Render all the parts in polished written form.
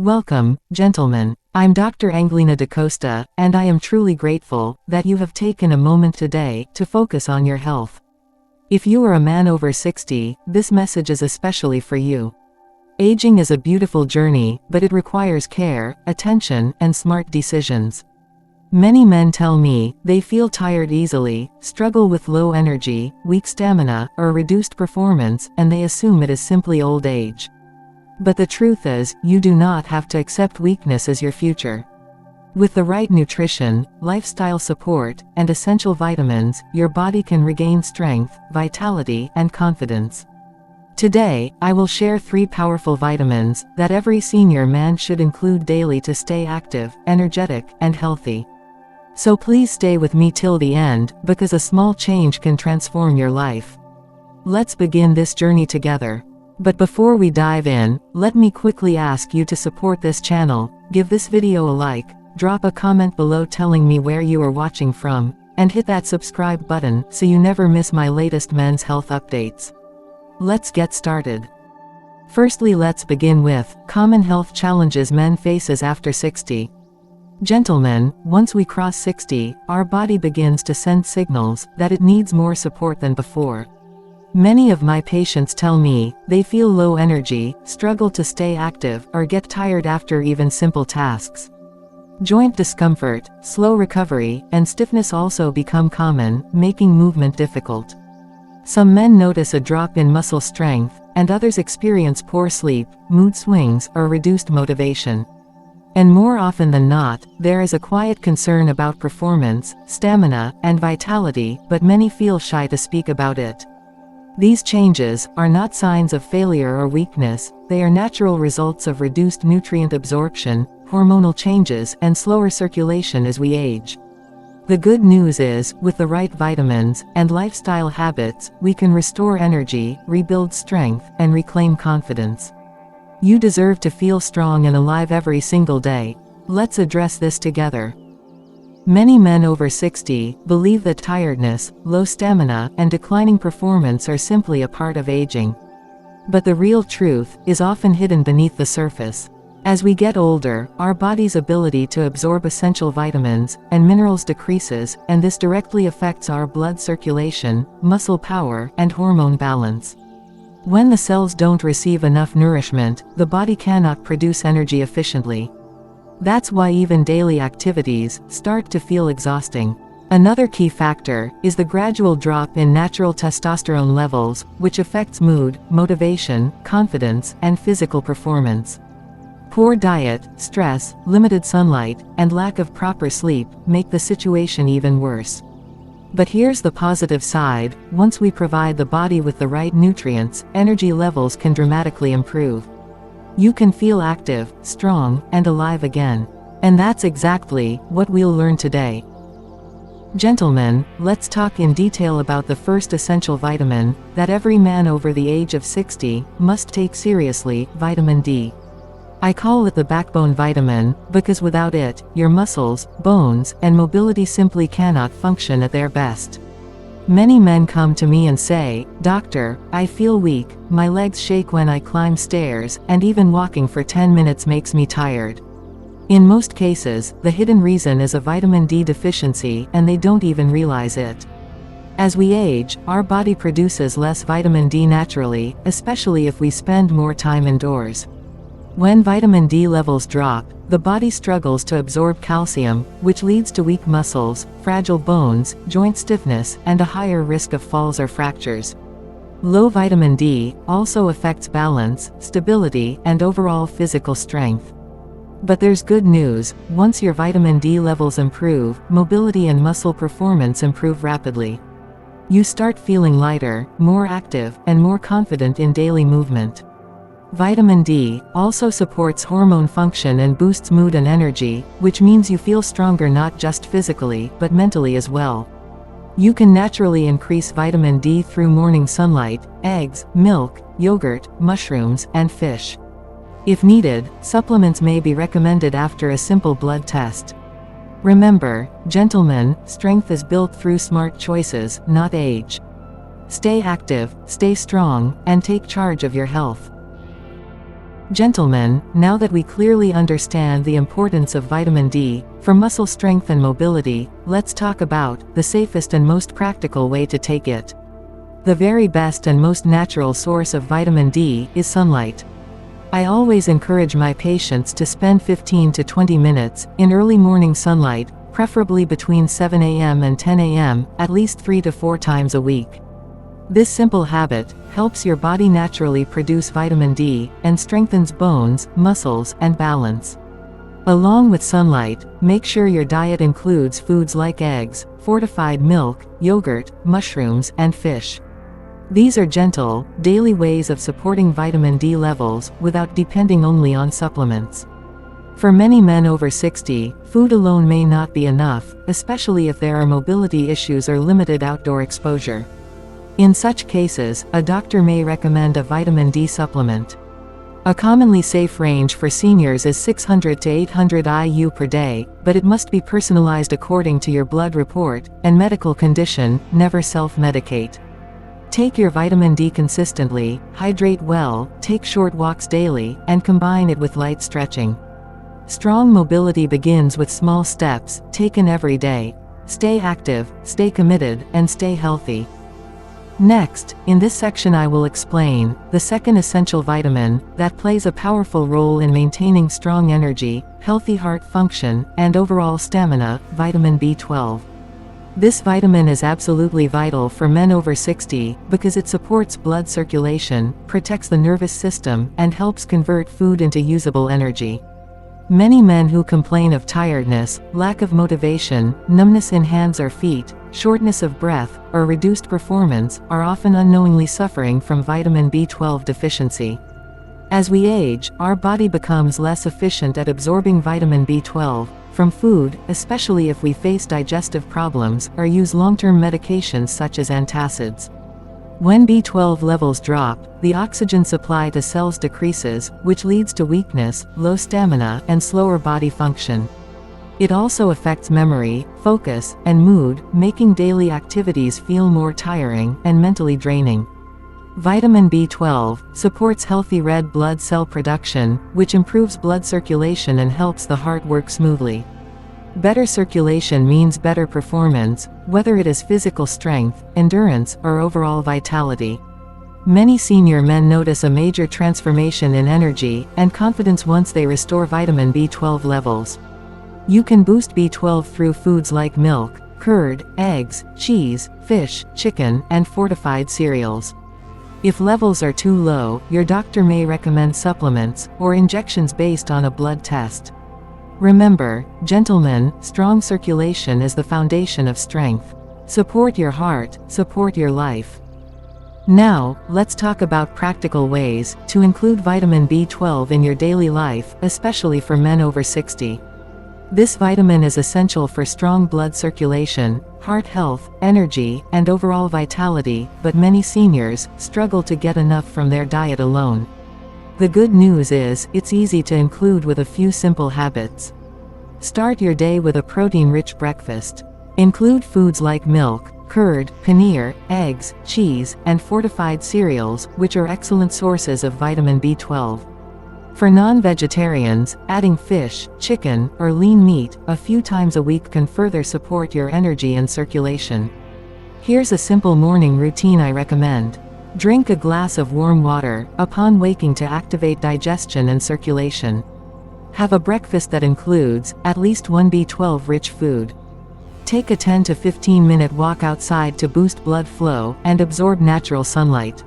Welcome, gentlemen. I'm Dr. Anglina Dcosta, and I am truly grateful that you have taken a moment today to focus on your health. If you are a man over 60, this message is especially for you. Aging is a beautiful journey, but it requires care, attention, and smart decisions. Many men tell me they feel tired easily, struggle with low energy, weak stamina, or reduced performance, and they assume it is simply old age. But the truth is, you do not have to accept weakness as your future. With the right nutrition, lifestyle support, and essential vitamins, your body can regain strength, vitality, and confidence. Today, I will share 3 powerful vitamins that every senior man should include daily to stay active, energetic, and healthy. So please stay with me till the end, because a small change can transform your life. Let's begin this journey together. But before we dive in, let me quickly ask you to support this channel. Give this video a like, drop a comment below telling me where you are watching from, and hit that subscribe button so you never miss my latest men's health updates. Let's get started. Firstly, let's begin with common health challenges men faces after 60. Gentlemen, once we cross 60, our body begins to send signals that it needs more support than before. Many of my patients tell me they feel low energy, struggle to stay active, or get tired after even simple tasks. Joint discomfort, slow recovery, and stiffness also become common, making movement difficult. Some men notice a drop in muscle strength, and others experience poor sleep, mood swings, or reduced motivation. And more often than not, there is a quiet concern about performance, stamina, and vitality, but many feel shy to speak about it. These changes are not signs of failure or weakness, they are natural results of reduced nutrient absorption, hormonal changes, and slower circulation as we age. The good news is, with the right vitamins and lifestyle habits, we can restore energy, rebuild strength, and reclaim confidence. You deserve to feel strong and alive every single day. Let's address this together. Many men over 60 believe that tiredness, low stamina, and declining performance are simply a part of aging. But the real truth is often hidden beneath the surface. As we get older, our body's ability to absorb essential vitamins and minerals decreases, and this directly affects our blood circulation, muscle power, and hormone balance. When the cells don't receive enough nourishment, the body cannot produce energy efficiently. That's why even daily activities start to feel exhausting. Another key factor is the gradual drop in natural testosterone levels, which affects mood, motivation, confidence, and physical performance. Poor diet, stress, limited sunlight, and lack of proper sleep make the situation even worse. But here's the positive side: once we provide the body with the right nutrients, energy levels can dramatically improve. You can feel active, strong, and alive again. And that's exactly what we'll learn today. Gentlemen, let's talk in detail about the first essential vitamin that every man over the age of 60 must take seriously: vitamin D. I call it the backbone vitamin, because without it, your muscles, bones, and mobility simply cannot function at their best. Many men come to me and say, "Doctor, I feel weak, my legs shake when I climb stairs, and even walking for 10 minutes makes me tired." In most cases, the hidden reason is a vitamin D deficiency, and they don't even realize it. As we age, our body produces less vitamin D naturally, especially if we spend more time indoors. When vitamin D levels drop, the body struggles to absorb calcium, which leads to weak muscles, fragile bones, joint stiffness, and a higher risk of falls or fractures. Low vitamin D also affects balance, stability, and overall physical strength. But there's good news: once your vitamin D levels improve, mobility and muscle performance improve rapidly. You start feeling lighter, more active, and more confident in daily movement. Vitamin D also supports hormone function and boosts mood and energy, which means you feel stronger not just physically, but mentally as well. You can naturally increase vitamin D through morning sunlight, eggs, milk, yogurt, mushrooms, and fish. If needed, supplements may be recommended after a simple blood test. Remember, gentlemen, strength is built through smart choices, not age. Stay active, stay strong, and take charge of your health. Gentlemen, now that we clearly understand the importance of vitamin D for muscle strength and mobility, let's talk about the safest and most practical way to take it. The very best and most natural source of vitamin D is sunlight. I always encourage my patients to spend 15 to 20 minutes in early morning sunlight, preferably between 7 a.m. and 10 a.m., at least 3 to 4 times a week. This simple habit helps your body naturally produce vitamin D and strengthens bones, muscles, and balance. Along with sunlight, make sure your diet includes foods like eggs, fortified milk, yogurt, mushrooms, and fish. These are gentle, daily ways of supporting vitamin D levels without depending only on supplements. For many men over 60, food alone may not be enough, especially if there are mobility issues or limited outdoor exposure. In such cases, a doctor may recommend a vitamin D supplement. A commonly safe range for seniors is 600 to 800 IU per day, but it must be personalized according to your blood report and medical condition. Never self-medicate. Take your vitamin D consistently, hydrate well, take short walks daily, and combine it with light stretching. Strong mobility begins with small steps, taken every day. Stay active, stay committed, and stay healthy. Next, in this section I will explain the second essential vitamin that plays a powerful role in maintaining strong energy, healthy heart function, and overall stamina, vitamin B12. This vitamin is absolutely vital for men over 60 because it supports blood circulation, protects the nervous system, and helps convert food into usable energy. Many men who complain of tiredness, lack of motivation, numbness in hands or feet, shortness of breath, or reduced performance are often unknowingly suffering from vitamin B12 deficiency. As we age, our body becomes less efficient at absorbing vitamin B12 from food, especially if we face digestive problems or use long-term medications such as antacids. When B12 levels drop, the oxygen supply to cells decreases, which leads to weakness, low stamina, and slower body function. It also affects memory, focus, and mood, making daily activities feel more tiring and mentally draining. Vitamin B12 supports healthy red blood cell production, which improves blood circulation and helps the heart work smoothly. Better circulation means better performance, whether it is physical strength, endurance, or overall vitality. Many senior men notice a major transformation in energy and confidence once they restore vitamin B12 levels. You can boost B12 through foods like milk, curd, eggs, cheese, fish, chicken, and fortified cereals. If levels are too low, your doctor may recommend supplements or injections based on a blood test. Remember, gentlemen, strong circulation is the foundation of strength. Support your heart, support your life. Now, let's talk about practical ways to include vitamin B12 in your daily life, especially for men over 60. This vitamin is essential for strong blood circulation, heart health, energy, and overall vitality, but many seniors struggle to get enough from their diet alone. The good news is, it's easy to include with a few simple habits. Start your day with a protein-rich breakfast. Include foods like milk, curd, paneer, eggs, cheese, and fortified cereals, which are excellent sources of vitamin B12. For non-vegetarians, adding fish, chicken, or lean meat a few times a week can further support your energy and circulation. Here's a simple morning routine I recommend. Drink a glass of warm water upon waking to activate digestion and circulation. Have a breakfast that includes at least one B12-rich food. Take a 10 to 15-minute walk outside to boost blood flow and absorb natural sunlight.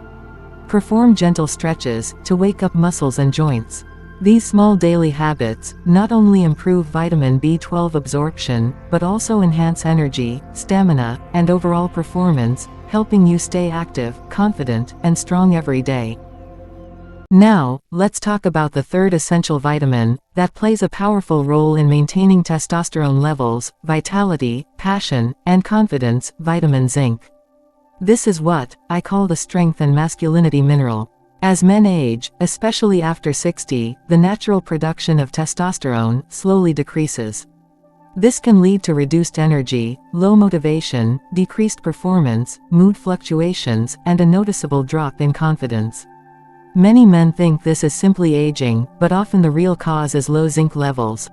Perform gentle stretches to wake up muscles and joints. These small daily habits not only improve vitamin B12 absorption, but also enhance energy, stamina, and overall performance, helping you stay active, confident, and strong every day. Now, let's talk about the third essential vitamin that plays a powerful role in maintaining testosterone levels, vitality, passion, and confidence, vitamin zinc. This is what I call the strength and masculinity mineral. As men age, especially after 60, the natural production of testosterone slowly decreases. This can lead to reduced energy, low motivation, decreased performance, mood fluctuations, and a noticeable drop in confidence. Many men think this is simply aging, but often the real cause is low zinc levels.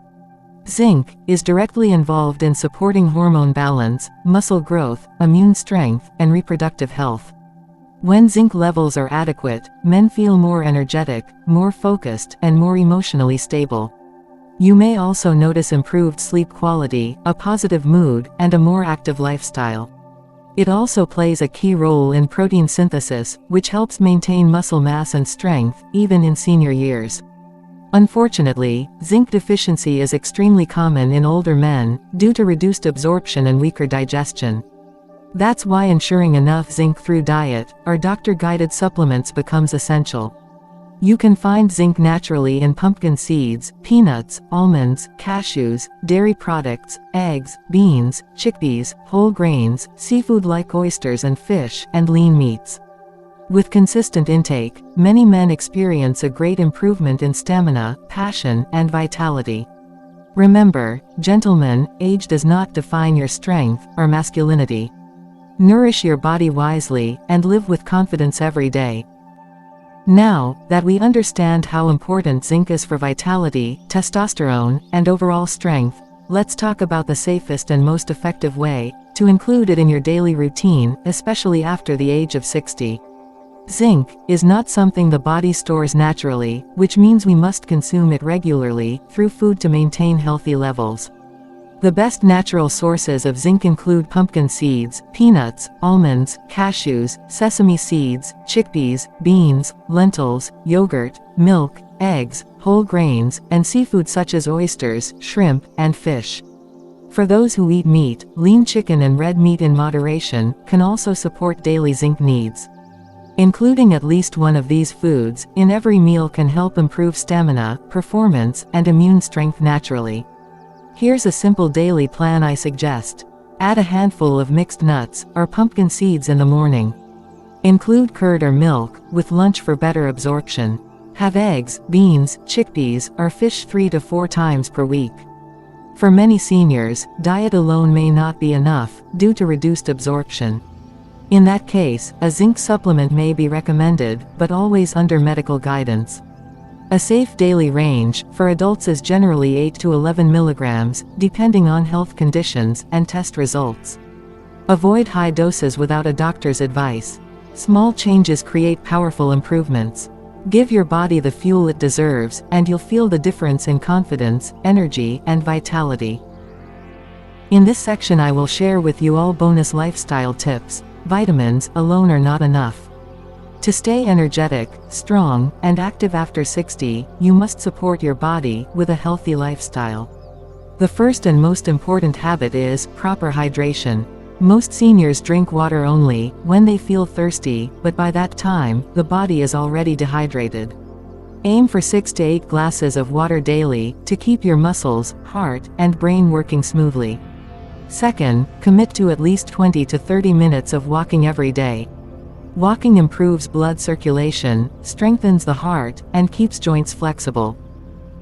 Zinc is directly involved in supporting hormone balance, muscle growth, immune strength, and reproductive health. When zinc levels are adequate, men feel more energetic, more focused, and more emotionally stable. You may also notice improved sleep quality, a positive mood, and a more active lifestyle. It also plays a key role in protein synthesis, which helps maintain muscle mass and strength, even in senior years. Unfortunately, zinc deficiency is extremely common in older men, due to reduced absorption and weaker digestion. That's why ensuring enough zinc through diet, or doctor-guided supplements becomes essential. You can find zinc naturally in pumpkin seeds, peanuts, almonds, cashews, dairy products, eggs, beans, chickpeas, whole grains, seafood like oysters and fish, and lean meats. With consistent intake, many men experience a great improvement in stamina, passion, and vitality. Remember, gentlemen, age does not define your strength or masculinity. Nourish your body wisely, and live with confidence every day. Now that we understand how important zinc is for vitality, testosterone, and overall strength, let's talk about the safest and most effective way to include it in your daily routine, especially after the age of 60. Zinc is not something the body stores naturally, which means we must consume it regularly through food to maintain healthy levels. The best natural sources of zinc include pumpkin seeds, peanuts, almonds, cashews, sesame seeds, chickpeas, beans, lentils, yogurt, milk, eggs, whole grains, and seafood such as oysters, shrimp, and fish. For those who eat meat, lean chicken and red meat in moderation can also support daily zinc needs. Including at least one of these foods in every meal can help improve stamina, performance, and immune strength naturally. Here's a simple daily plan I suggest. Add a handful of mixed nuts, or pumpkin seeds in the morning. Include curd or milk, with lunch for better absorption. Have eggs, beans, chickpeas, or fish 3 to 4 times per week. For many seniors, diet alone may not be enough, due to reduced absorption. In that case, a zinc supplement may be recommended, but always under medical guidance. A safe daily range for adults is generally 8 to 11 milligrams, depending on health conditions and test results. Avoid high doses without a doctor's advice. Small changes create powerful improvements. Give your body the fuel it deserves, and you'll feel the difference in confidence, energy, and vitality. In this section I will share with you all bonus lifestyle tips. Vitamins alone are not enough. To stay energetic, strong, and active after 60, you must support your body with a healthy lifestyle. The first and most important habit is proper hydration. Most seniors drink water only when they feel thirsty, but by that time, the body is already dehydrated. Aim for 6 to 8 glasses of water daily to keep your muscles, heart, and brain working smoothly. Second, commit to at least 20 to 30 minutes of walking every day. Walking improves blood circulation, strengthens the heart, and keeps joints flexible.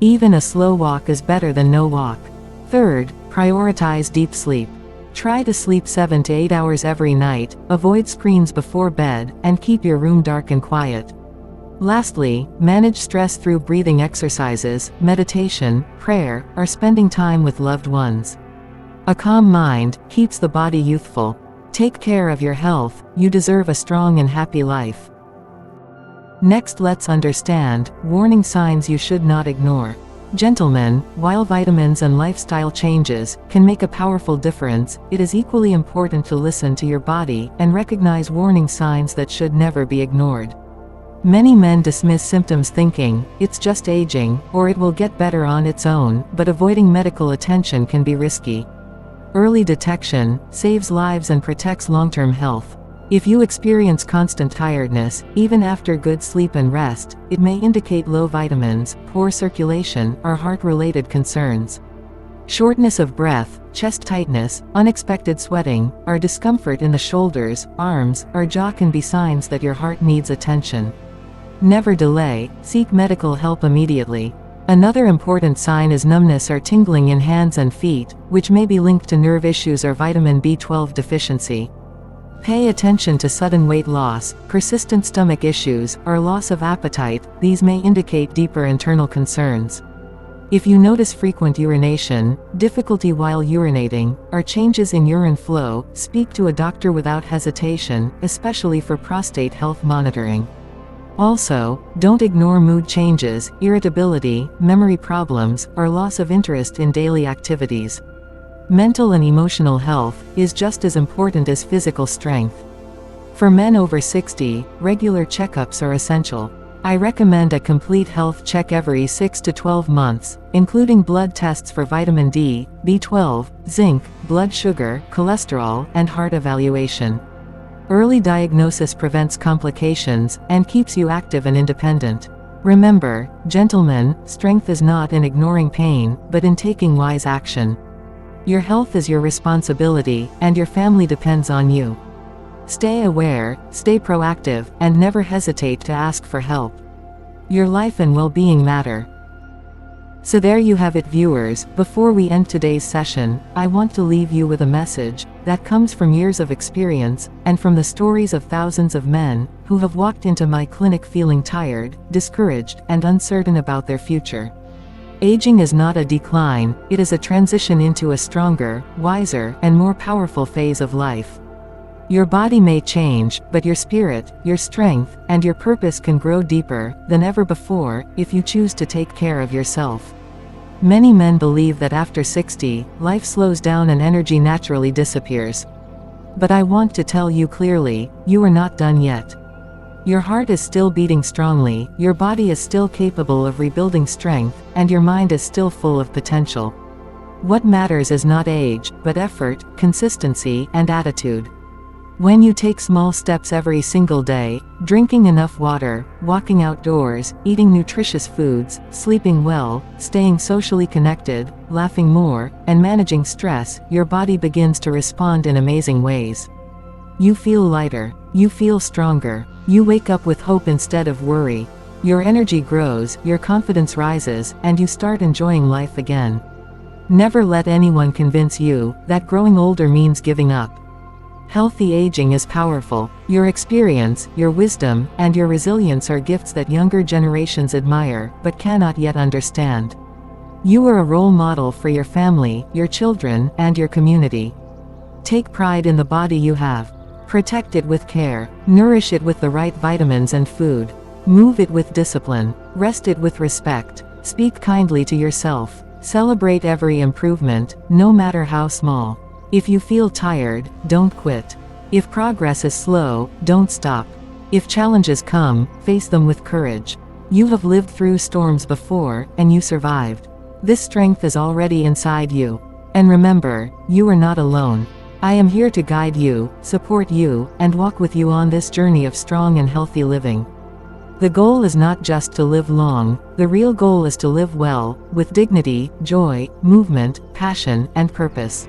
Even a slow walk is better than no walk. Third, prioritize deep sleep. Try to sleep 7 to 8 hours every night, avoid screens before bed, and keep your room dark and quiet. Lastly, manage stress through breathing exercises, meditation, prayer, or spending time with loved ones. A calm mind keeps the body youthful. Take care of your health, you deserve a strong and happy life. Next, let's understand warning signs you should not ignore. Gentlemen, while vitamins and lifestyle changes can make a powerful difference, it is equally important to listen to your body and recognize warning signs that should never be ignored. Many men dismiss symptoms thinking, it's just aging, or it will get better on its own, but avoiding medical attention can be risky. Early detection saves lives and protects long-term health. If you experience constant tiredness, even after good sleep and rest, it may indicate low vitamins, poor circulation, or heart-related concerns. Shortness of breath, chest tightness, unexpected sweating, or discomfort in the shoulders, arms, or jaw can be signs that your heart needs attention. Never delay, seek medical help immediately. Another important sign is numbness or tingling in hands and feet, which may be linked to nerve issues or vitamin B12 deficiency. Pay attention to sudden weight loss, persistent stomach issues, or loss of appetite. These may indicate deeper internal concerns. If you notice frequent urination, difficulty while urinating, or changes in urine flow, speak to a doctor without hesitation, especially for prostate health monitoring. Also, don't ignore mood changes, irritability, memory problems, or loss of interest in daily activities. Mental and emotional health is just as important as physical strength. For men over 60, regular checkups are essential. I recommend a complete health check every 6 to 12 months, including blood tests for vitamin D, B12, zinc, blood sugar, cholesterol, and heart evaluation. Early diagnosis prevents complications and keeps you active and independent. Remember, gentlemen, strength is not in ignoring pain, but in taking wise action. Your health is your responsibility, and your family depends on you. Stay aware, stay proactive, and never hesitate to ask for help. Your life and well-being matter. So there you have it, viewers. Before we end today's session, I want to leave you with a message that comes from years of experience, and from the stories of thousands of men who have walked into my clinic feeling tired, discouraged, and uncertain about their future. Aging is not a decline, it is a transition into a stronger, wiser, and more powerful phase of life. Your body may change, but your spirit, your strength, and your purpose can grow deeper than ever before if you choose to take care of yourself. Many men believe that after 60, life slows down and energy naturally disappears. But I want to tell you clearly, you are not done yet. Your heart is still beating strongly, your body is still capable of rebuilding strength, and your mind is still full of potential. What matters is not age, but effort, consistency, and attitude. When you take small steps every single day, drinking enough water, walking outdoors, eating nutritious foods, sleeping well, staying socially connected, laughing more, and managing stress, your body begins to respond in amazing ways. You feel lighter. You feel stronger. You wake up with hope instead of worry. Your energy grows, your confidence rises, and you start enjoying life again. Never let anyone convince you that growing older means giving up. Healthy aging is powerful. Your experience, your wisdom, and your resilience are gifts that younger generations admire, but cannot yet understand. You are a role model for your family, your children, and your community. Take pride in the body you have. Protect it with care. Nourish it with the right vitamins and food. Move it with discipline. Rest it with respect. Speak kindly to yourself. Celebrate every improvement, no matter how small. If you feel tired, don't quit. If progress is slow, don't stop. If challenges come, face them with courage. You have lived through storms before, and you survived. This strength is already inside you. And remember, you are not alone. I am here to guide you, support you, and walk with you on this journey of strong and healthy living. The goal is not just to live long, the real goal is to live well, with dignity, joy, movement, passion, and purpose.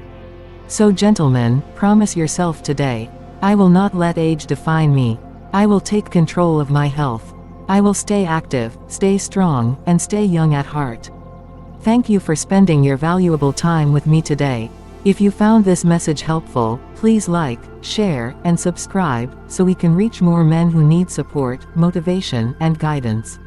So gentlemen, promise yourself today, I will not let age define me. I will take control of my health. I will stay active, stay strong, and stay young at heart. Thank you for spending your valuable time with me today. If you found this message helpful, please like, share, and subscribe, so we can reach more men who need support, motivation, and guidance.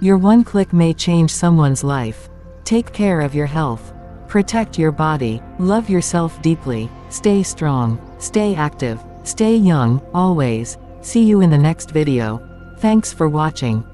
Your one click may change someone's life. Take care of your health. Protect your body. Love yourself deeply. Stay strong. Stay active. Stay young, always. See you in the next video. Thanks for watching.